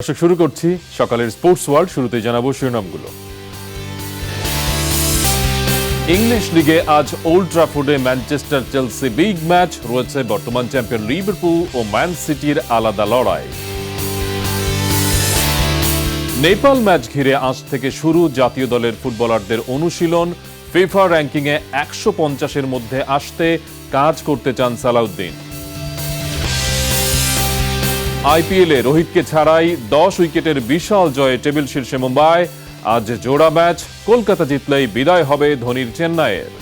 দর্শক, শুরু করছি সকালের স্পোর্টস ওয়ার্ল্ড। শুরুতেই জানাবো শিরোনামগুলো। ইংলিশ লিগে আজ ওল্ড ট্রাফোর্ডে ম্যানচেস্টার চেলসি বিগ ম্যাচ। রয়েছে বর্তমান চ্যাম্পিয়ন লিভারপুল ও ম্যান সিটির আলাদা লড়াই। নেপাল ম্যাচ ঘিরে আজ থেকে শুরু জাতীয় দলের ফুটবলারদের অনুশীলন। ফিফা র্যাঙ্কিংয়ে 150-এর মধ্যে আসতে কাজ করতে চান সালাউদ্দিন। আইপিএলে রোহিতকে ছাড়াই 10 উইকেটের বিশাল জয়ে টেবিল শীর্ষে মুম্বাই। আজ জোড়া ম্যাচ, কলকাতা জিতলেই বিদায় হবে ধোনির চেন্নাইয়ের।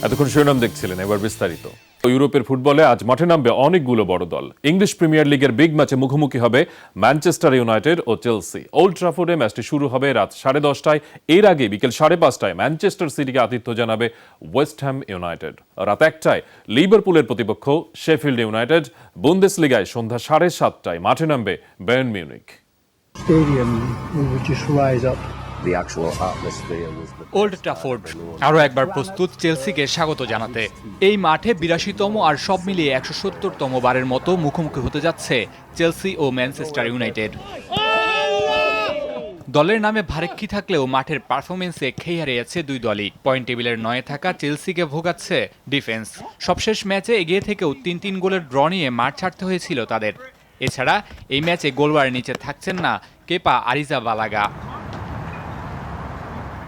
এতক্ষণ শিরোনাম দেখছিলেন, এবার বিস্তারিত। ইউরোপের ফুটবলে আজ মাঠে নামবে অনেকগুলো বড় দল। ইংলিশ প্রিমিয়ার লিগের বিগ ম্যাচে মুখোমুখি হবে ম্যানচেস্টার ইউনাইটেড ও চেলসি। ওল্ড ট্রাফোর্ডে ম্যাচটি শুরু হবে রাত 10:30টায়। এর আগে বিকেল 5:30টায় ম্যানচেস্টার সিটিকে আতিথ্য জানাবে ওয়েস্ট হ্যাম ইউনাইটেড। রাত 1টায় লিভারপুলের প্রতিপক্ষ শেফিল্ড ইউনাইটেড। বুন্দেসলিগায় সন্ধ্যা 7:30টায় মাঠে নামবে বায়ার্ন মিউনিখ। ওল্ড ট্রাফোর্ড আরও একবার প্রস্তুত চেলসিকে স্বাগত জানাতে। এই মাঠে 82তম আর সব মিলিয়ে 170তম বারের মতো মুখোমুখি হতে যাচ্ছে চেলসি ও ম্যানচেস্টার ইউনাইটেড। দলের নামে ভারেক্কি থাকলেও মাঠের পারফরমেন্সে খেই হারিয়েছে দুই দলই। পয়েন্ট টেবিলের 9-এ থাকা চেলসিকে ভোগাচ্ছে ডিফেন্স। সবশেষ ম্যাচে এগিয়ে থেকেও 3-3 গোলের ড্র নিয়ে মাঠ ছাড়তে হয়েছিল তাদের। এছাড়া এই ম্যাচে গোলবারের নিচে থাকছেন না কেপা আরিজাবালাগা।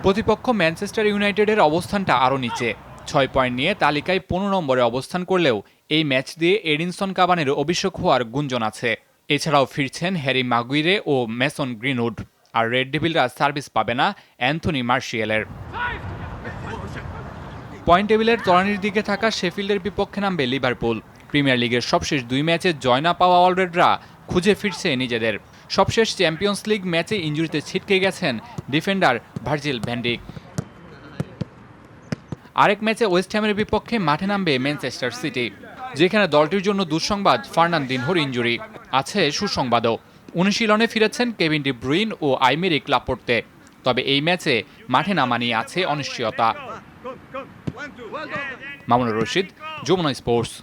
প্রতিপক্ষ ম্যানচেস্টার ইউনাইটেডের অবস্থানটা আরও নিচে। 6 পয়েন্ট নিয়ে তালিকায় 15 নম্বরে অবস্থান করলেও এই ম্যাচ দিয়ে এডিনসন কাভানির অভিষেক হওয়ার গুঞ্জন আছে। এছাড়াও ফিরছেন হ্যারি মাগুইরে ও মেসন গ্রিনউড। আর রেড ডেভিলরা সার্ভিস পাবে না অ্যান্থনি মার্শিয়ালের। পয়েন্ট টেবিলের তলানির দিকে থাকা শেফিল্ডের বিপক্ষে নামবে লিভারপুল। প্রিমিয়ার লিগের সবশেষ 2 ম্যাচে জয় না পাওয়া অলরেডরা খুঁজে ফিরছে নিজেদের। সবশেষ চ্যাম্পিয়ন্স লিগ ম্যাচে ইনজুরিতে ছিটকে গেছেন ডিফেন্ডার ভার্জিল ভ্যান ডিক। আরেক ম্যাচে ওয়েস্ট হ্যামের বিপক্ষে মাঠে নামবে ম্যানচেস্টার সিটি, যেখানে দলটির জন্য দুঃসংবাদ ফার্নান্দিনহোর ইনজুরি। আছে সুসংবাদও, অনুশীলনে ফিরেছেন কেভিন ডি ব্রুইন ও আইমেরিক লাপোর্তে। তবে এই ম্যাচে মাঠে নামা নিয়ে আছে অনিশ্চয়তা। মামুনুর রশিদ, যমুনা স্পোর্টস।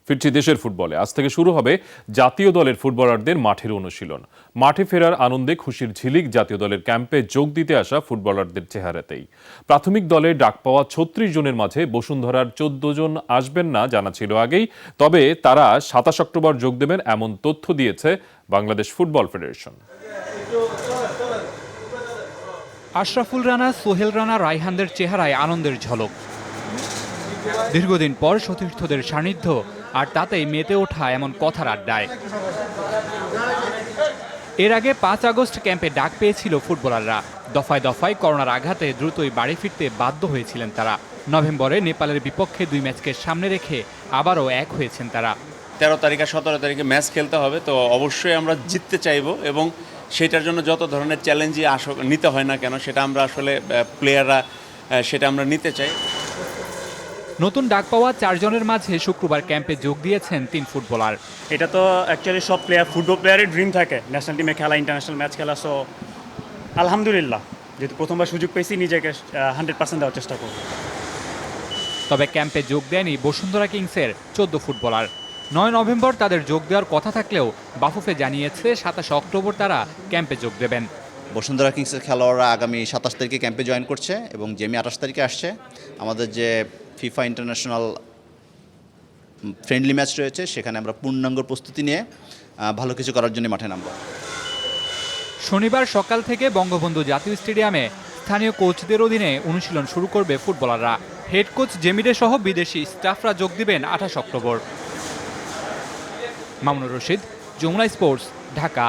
ফিরছি দেশের ফুটবলে। আজ থেকে শুরু হবে জাতীয় দলের ফুটবলারদের মাঠের অনুশীলন। মাঠে ফেরার আনন্দে খুশির ঝিলিক জাতীয় দলের ক্যাম্পে যোগ দিতে আসা ফুটবলারদের চেহারাতেই। প্রাথমিক দলে ডাক পাওয়া 36 জনের মাঝে বসুন্ধরার 14 জন আসবেন না জানা ছিল আগেই। তবে তারা 27 অক্টোবর যোগ দেবেন এমন তথ্য দিয়েছে বাংলাদেশ ফুটবল ফেডারেশন। আশরাফুল রানা, সোহেল রানা, রায়হানদের চেহারায় আনন্দের ঝলক। দীর্ঘদিন পর সতীর্থদের সান্নিধ্য, আর তাতেই মেতে ওঠা এমন কথার আড্ডায়। এর আগে 5 আগস্ট ক্যাম্পে ডাক পেয়েছিল ফুটবলাররা। দফায় দফায় করোনার আঘাতে দ্রুতই বাড়ি ফিরতে বাধ্য হয়েছিলেন তারা। নভেম্বরে নেপালের বিপক্ষে 2 ম্যাচকে সামনে রেখে আবারও এক হয়েছেন তারা। 13 তারিখ আর 17 তারিখে ম্যাচ খেলতে হবে, তো অবশ্যই আমরা জিততে চাইব এবং সেটার জন্য যত ধরনের চ্যালেঞ্জই নিতে হয় না কেন, সেটা আমরা আসলে প্লেয়াররা সেটা আমরা নিতে চাই। নতুন ডাক পাওয়া 4 জনের মাঝে শুক্রবার ক্যাম্পে যোগ দিয়েছেন 3 ফুটবলার। এটা তো অ্যাকচুয়ালি সব ফুটবল প্লেয়ারের ড্রিম থাকে, ন্যাশনাল টিমে খেলা, ইন্টারন্যাশনাল ম্যাচ খেলা। সো আলহামদুলিল্লাহ, যেহেতু প্রথমবার সুযোগ পেয়েছি, নিজেকে 100% দেওয়ার চেষ্টা করব। তবে ক্যাম্পে যোগ দেয়নি বসুন্ধরা কিংসের 14 ফুটবলার। 9 নভেম্বর তাদের যোগ দেওয়ার কথা থাকলেও বাফুফে জানিয়েছে 27 অক্টোবর তারা ক্যাম্পে যোগ দেবেন। বসুন্ধরা কিংসের খেলোয়াড়রা আগামী 27 তারিখে ক্যাম্পে জয়েন করছে এবং জেমি 28 তারিখে আসছে। আমাদের যে ফিফা ইন্টারন্যাশনাল ফ্রেন্ডলি ম্যাচ রয়েছে, সেখানে আমরা পূর্ণাঙ্গ প্রস্তুতি নিয়ে ভালো কিছু করার জন্য মাঠে নামব। শনিবার সকাল থেকে বঙ্গবন্ধু জাতীয় স্টেডিয়ামে স্থানীয় কোচদের অধীনে অনুশীলন শুরু করবে ফুটবলাররা। হেড কোচ জেমিডে সহ বিদেশি স্টাফরা যোগ দিবেন 28 অক্টোবর। মামুনুর রশিদ, যমুনা স্পোর্টস, ঢাকা।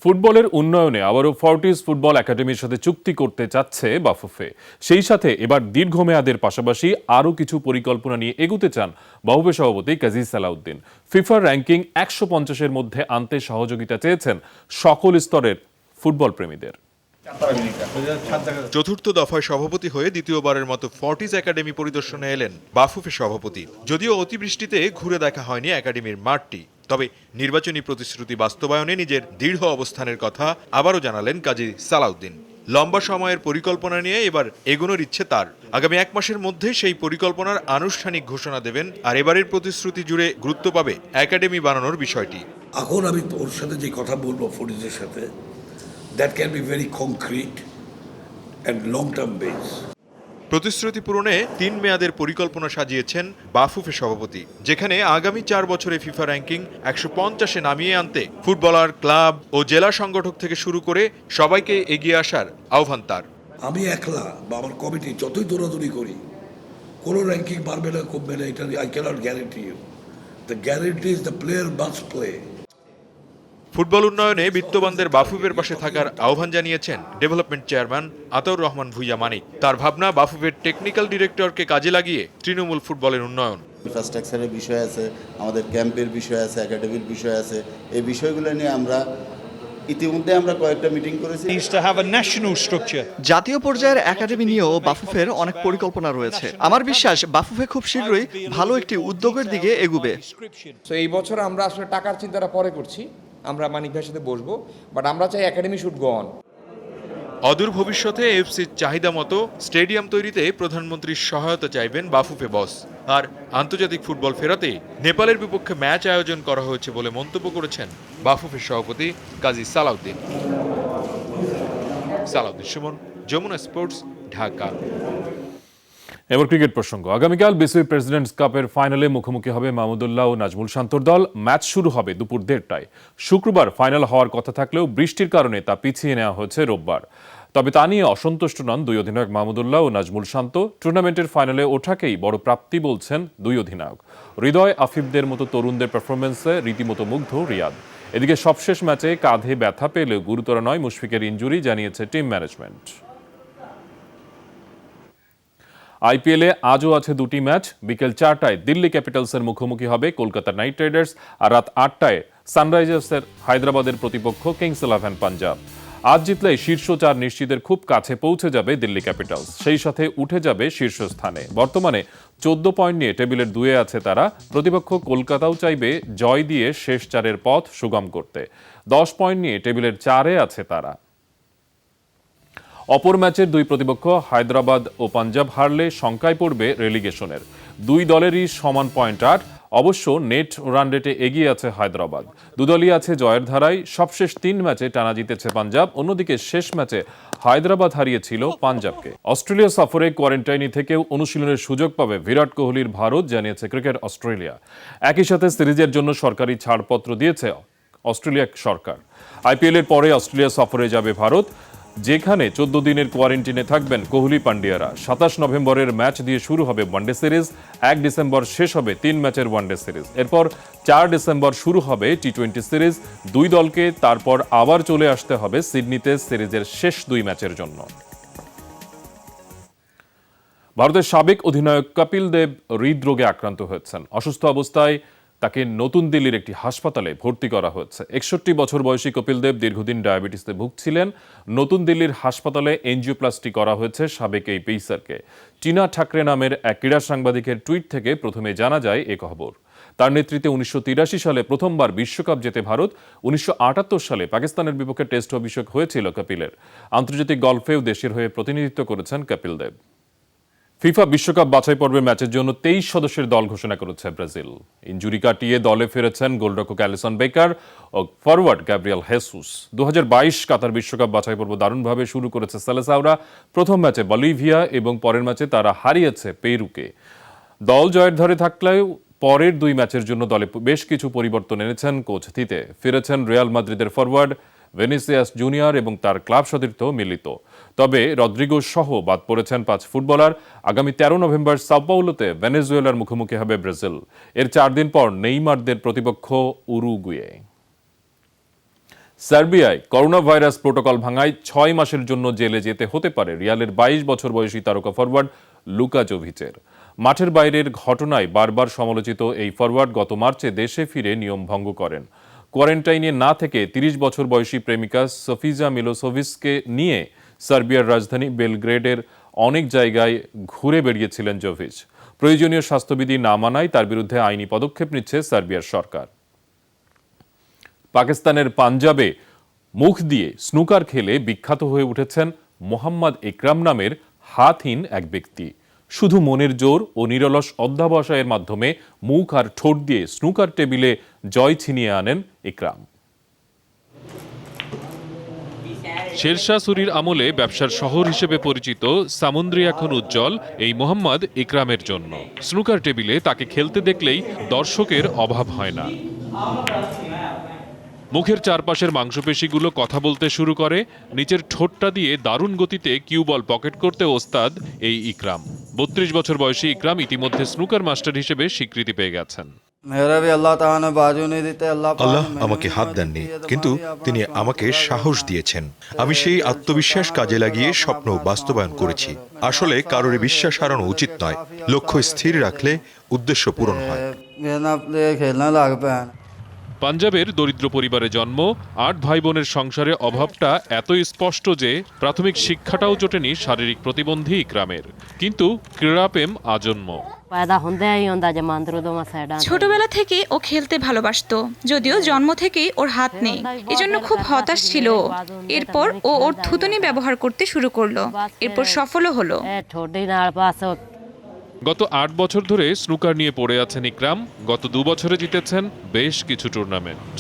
ফুটবলের উন্নয়নে আবারও ফর্টিস ফুটবল একাডেমির সাথে চুক্তি করতে চাচ্ছে বাফুফে। সেই সাথে এবার দীর্ঘমেয়াদের পাশাপাশি আরও কিছু পরিকল্পনা নিয়ে এগুতে চান বাফুফে সভাপতি কাজী সালাউদ্দিন। ফিফার র্যাঙ্কিং 150-এর মধ্যে আনতে সহযোগিতা চেয়েছেন সকল স্তরের ফুটবল প্রেমীদের। চতুর্থ দফায় সভাপতি হয়ে দ্বিতীয়বারের মতো ফর্টিস একাডেমি পরিদর্শনে এলেন বাফুফে সভাপতি। যদিও অতিবৃষ্টিতে ঘুরে দেখা হয়নি একাডেমির মাঠটি, তবে নির্বাচনী প্রতিশ্রুতি বাস্তবায়নে নিজের দৃঢ় অবস্থানের কথা আবারও জানালেন কাজী সালাউদ্দিন। লম্বা সময়ের পরিকল্পনা নিয়ে এবার এগোনোর ইচ্ছে তার। আগামী 1 মাসের মধ্যে সেই পরিকল্পনার আনুষ্ঠানিক ঘোষণা দেবেন। আর এবারের প্রতিশ্রুতি জুড়ে গুরুত্ব পাবে একাডেমি বানানোর বিষয়টি। এখন আমি ওর সাথে যে কথা বলবো ফরিদের সাথে, that can be very concrete and long term base. প্রতিশ্রুতি পূরণে 3 মেয়াদের পরিকল্পনা সাজিয়েছেন বাফুফে সভাপতি, যেখানে আগামী 4 বছরে ফিফা র্যাঙ্কিং 150-এ নামিয়ে আনতে ফুটবলার, ক্লাব ও জেলা সংগঠক থেকে শুরু করে সবাইকে এগিয়ে আসার আহ্বান তার। আমি একলা বা আমার কমিটি যতই দৌড়াদৌড়ি করি, কোনো র্যাঙ্কিং বাড়বে না কমবে না, এটা I cannot guarantee you. The guarantee is the player must play. Football উন্নয়নে বিত্তবানদের বাফুফের পাশে থাকার আহ্বান জানিয়েছেন ডেভেলপমেন্ট চেয়ারম্যান আতাউর রহমান ভুইয়া মানিক। তার ভাবনা, বাফুফের টেকনিক্যাল ডিরেক্টরকে কাজে লাগিয়ে তৃণমূল ফুটবলের উন্নয়ন। ইনফ্রাস্ট্রাকচারের বিষয় আছে, আমাদের ক্যাম্পের বিষয় আছে, একাডেমির বিষয় আছে। এই বিষয়গুলো নিয়ে আমরা ইতিমধ্যে কয়েকটা মিটিং করেছি। জাতীয় পর্যায়ের একাডেমি নিয়েও বাফুফের অনেক পরিকল্পনা রয়েছে। আমার বিশ্বাস বাফুফে খুব শীঘ্রই ভালো একটি উদ্যোগের দিকে এগুবে। তো এই বছর আমরা আসলে টাকার চিন্তাটা পরে করছি, আমরা মানিক ভাইয়ের সাথে বসবো, বাট আমরা চাই একাডেমি শুড গো অন। অদূর ভবিষ্যতে এফসির চাহিদা মতো স্টেডিয়াম তৈরিতে প্রধানমন্ত্রীর সহায়তা চাইবেন বাফুফে বস। আর আন্তর্জাতিক ফুটবল ফেরাতে নেপালের বিপক্ষে ম্যাচ আয়োজন করা হয়েছে বলে মন্তব্য করেছেন বাফুফের সভাপতি কাজী সালাউদ্দিন। সুমন, যমুনা স্পোর্টস, ঢাকা। এবার ক্রিকেট প্রসঙ্গ। আগামীকাল বিসিবি প্রেসিডেন্টস কাপের ফাইনালে মুখোমুখি হবে মাহমুদুল্লাহ ও নাজমুল শান্তর দল। ম্যাচ শুরু হবে দুপুর 1:30টায়। শুক্রবার ফাইনাল হওয়ার কথা থাকলেও বৃষ্টির কারণে তা পিছিয়ে নেওয়া হয়েছে রোববার। তবে তা নিয়ে অসন্তুষ্ট নন দুই অধিনায়ক মাহমুদুল্লাহ ও নাজমুল শান্ত। টুর্নামেন্টের ফাইনালে ওঠাকেই বড় প্রাপ্তি বলছেন দুই অধিনায়ক। হৃদয় আফিফদের মতো তরুণদের পারফরমেন্সে রীতিমতো মুগ্ধ রিয়াদ। এদিকে সবশেষ ম্যাচে কাঁধে ব্যথা পেলেও গুরুতর নয় মুশফিকের ইনজুরি, জানিয়েছে টিম ম্যানেজমেন্ট। আইপিএলে আজও আছে 2টি ম্যাচ। বিকেল 4টায় দিল্লি ক্যাপিটালসের মুখোমুখি হবে কলকাতা নাইট রাইডার্স, আর রাত 8টায় সানরাইজার্সের হায়দ্রাবাদের প্রতিপক্ষ কিংস 11 পাঞ্জাব। আজ জিতলেই শীর্ষ 4 নিশ্চিতের খুব কাছে পৌঁছে যাবে দিল্লি ক্যাপিটালস, সেই সাথে উঠে যাবে শীর্ষস্থানে। বর্তমানে 14 পয়েন্ট নিয়ে টেবিলের 2-এ আছে তারা। প্রতিপক্ষ কলকাতাও চাইবে জয় দিয়ে শেষ 4-এর পথ সুগম করতে। 10 পয়েন্ট নিয়ে টেবিলের 4-এ আছে তারা। অপর ম্যাচের 2 প্রতিপক্ষ হায়দ্রাবাদ ও পাঞ্জাব হারলে শঙ্কায় পড়বে রেলিগেশনের। 2 দলেরই সমান পয়েন্ট 8। অবশ্য নেট রান রেটে এগিয়ে আছে হায়দ্রাবাদ। দুদলই আছে জয়ের ধারায়। সবশেষ 3 ম্যাচে টানা জিতেছে পাঞ্জাব। অন্যদিকে শেষ ম্যাচে হায়দ্রাবাদ হারিয়েছিল পাঞ্জাবকে। অস্ট্রেলিয়া সফরে কোয়ারেন্টাইনে থেকেও অনুশীলনের সুযোগ পাবে বিরাট কোহলির ভারত, জানিয়েছে ক্রিকেট অস্ট্রেলিয়া। একই সাথে সিরিজের জন্য সরকারি ছাড়পত্র দিয়েছে অস্ট্রেলিয়া সরকার। আইপিএলের পরে অস্ট্রেলিয়া সফরে যাবে ভারত, যেখানে 14 দিনের কোয়ারেন্টিনে থাকবেন কোহলি পান্ডিয়ারা। 27 নভেম্বরের ম্যাচ দিয়ে শুরু হবে ওয়ানডে সিরিজ। 1 ডিসেম্বর শেষ হবে 3 ম্যাচের ওয়ানডে সিরিজ। এরপর 4 ডিসেম্বর শুরু হবে টি-20 সিরিজ। 2 দলকে তারপর আবার চলে আসতে হবে সিডনিতে সিরিজের শেষ 2 ম্যাচের জন্য। ভারতের সাবেক অধিনায়ক কপিল দেব হৃদরোগে আক্রান্ত হয়েছেন। অসুস্থ অবস্থায় তাকে নতুন দিল্লির একটি হাসপাতালে ভর্তি করা হয়েছে। 61 বছর বয়সী কপিল দেব দীর্ঘদিন ডায়াবেটিসে ভুগছিলেন। নতুন দিল্লির হাসপাতালে এনজিওপ্লাস্টি করা হয়েছে সাবেক এই পেসারকে। টিনা ঠাকরে নামের এক ক্রীড়া সাংবাদিকের টুইট থেকে প্রথমে জানা যায় এ খবর। তার নেতৃত্বে 1983 সালে প্রথমবার বিশ্বকাপ জেতে ভারত। 1978 সালে পাকিস্তানের বিপক্ষে টেস্ট অভিষেক হয়েছিল কপিলের। আন্তর্জাতিক গলফেও দেশের হয়ে প্রতিনিধিত্ব করেছেন কপিল দেব। ফিফা বিশ্বকাপ বাছাই পর্বের ম্যাচের জন্য 23 সদস্যের দল ঘোষণা করেছে ব্রাজিল। ইনজুরি কাটিয়ে দলে ফিরেছেন গোলরক্ষক অ্যালিসন বেকার ও ফরওয়ার্ড গ্যাব্রিয়েল হেসুস। 2022 কাতার বিশ্বকাপ বাছাই পর্ব দারুণভাবে শুরু করেছে সেলেসাওরা। প্রথম ম্যাচে বলিভিয়া এবং পরের ম্যাচে তারা হারিয়েছে পেরুকে। দল জয়ের ধারে থাকলেও পরের 2 ম্যাচের জন্য দলে বেশ কিছু পরিবর্তন এনেছেন কোচ থিতে। ফিরেছেন রিয়াল মাদ্রিদের ফরওয়ার্ড ভেনিসিয়াস জুনিয়র এবং তার ক্লাব সতীর্থ মিলিত। তবে রদ্রিগো সহ বাদ পড়েছেন 5 ফুটবলার। আগামী 13 নভেম্বর সাও পাওলোতে ভেনেজুয়েলার মুখোমুখি হবে ব্রাজিল। এর 4 দিন পর নেইমারদের প্রতিপক্ষ উরুগুয়ে। সার্বিয়ায় করোনা ভাইরাস প্রোটোকল ভাঙায় 6 মাসের জন্য জেলে যেতে হতে পারে রিয়ালের 22 বছর বয়সী তারকা ফরওয়ার্ড লুকা জোভিচের। মাঠের বাইরের ঘটনায় বারবার সমালোচিত এই ফরওয়ার্ড গত মার্চে দেশে ফিরে নিয়ম ভঙ্গ করেন। কোয়ারেন্টাইনে না থেকে 30 বছর বয়সী প্রেমিকা সফিজা মিলোসোভিচকে নিয়ে সার্বিয়ার রাজধানী বেলগ্রেডের অনেক জায়গায় ঘুরে বেড়িয়েছিলেন জোভিচ। প্রয়োজনীয় স্বাস্থ্যবিধি না মানায় তার বিরুদ্ধে আইনি পদক্ষেপ নিচ্ছে সার্বিয়ার সরকার। পাকিস্তানের পাঞ্জাবে মুখ দিয়ে স্নুকার খেলে বিখ্যাত হয়ে উঠেছেন মোহাম্মদ ইকরাম নামের হাতহীন এক ব্যক্তি। শুধু মনের জোর ও নিরলস অধ্যাবসায়ের মাধ্যমে মুখ আর ঠোঁট দিয়ে স্নুকার টেবিলে জয় ছিনিয়ে আনেন ইকরাম। শেরশাহ সুরির আমলে ব্যবসার শহর হিসেবে পরিচিত সামুন্দ্রি এখন উজ্জ্বল এই মোহাম্মদ ইকরামের জন্য। স্নুকার টেবিলে তাকে খেলতে দেখলেই দর্শকের অভাব হয় না। মুখের চারপাশের মাংসপেশিগুলো কথা বলতে শুরু করে, নিচের ঠোঁটটা দিয়ে দারুণ গতিতে কিউ বল পকেট করতে ওস্তাদ এই ইকরাম। 32 বছর বয়সী ইকরাম ইতিমধ্যে স্নুকার মাস্টার হিসেবে স্বীকৃতি পেয়ে গেছেন। আল্লাহ আমাকে হাত দেননি, কিন্তু তিনি আমাকে সাহস দিয়েছেন। আমি সেই আত্মবিশ্বাস কাজে লাগিয়ে স্বপ্ন বাস্তবায়ন করেছি। আসলে কারোর বিশ্বাস হারানো উচিত নয়, লক্ষ্য স্থির রাখলে উদ্দেশ্য পূরণ হয়। পাঞ্জাবের দরিদ্র পরিবারে জন্ম, 8 ভাই বোনের সংসারে অভাবটা এতই স্পষ্ট যে প্রাথমিক শিক্ষাটাও জোটেনি শারীরিক প্রতিবন্ধী ইকরামের। কিন্তু ক্রীড়াপ্রেম আজন্ম। ছোটবেলা থেকে ও খেলতে ভালোবাসতো, যদিও জন্ম থেকেই ওর হাত নেই, এজন্য খুব হতাশ ছিল। এরপর ও ওর থুতনি ব্যবহার করতে শুরু করলো, এরপর সফলও হলো। গত 8 বছর ধরে স্নুকার নিয়ে পড়ে আছেন ইকরাম। গত 2 বছরে জিতেছেন বেশ কিছু টুর্নামেন্ট।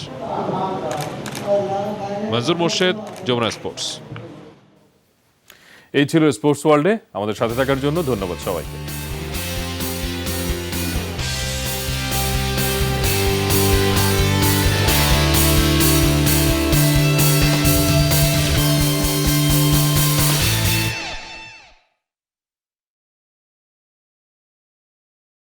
মনজুর মোর্শেদ, যমুনা স্পোর্টস। এই ছিল স্পোর্টস ওয়ার্ল্ডে। আমাদের সাথে থাকার জন্য ধন্যবাদ সবাইকে।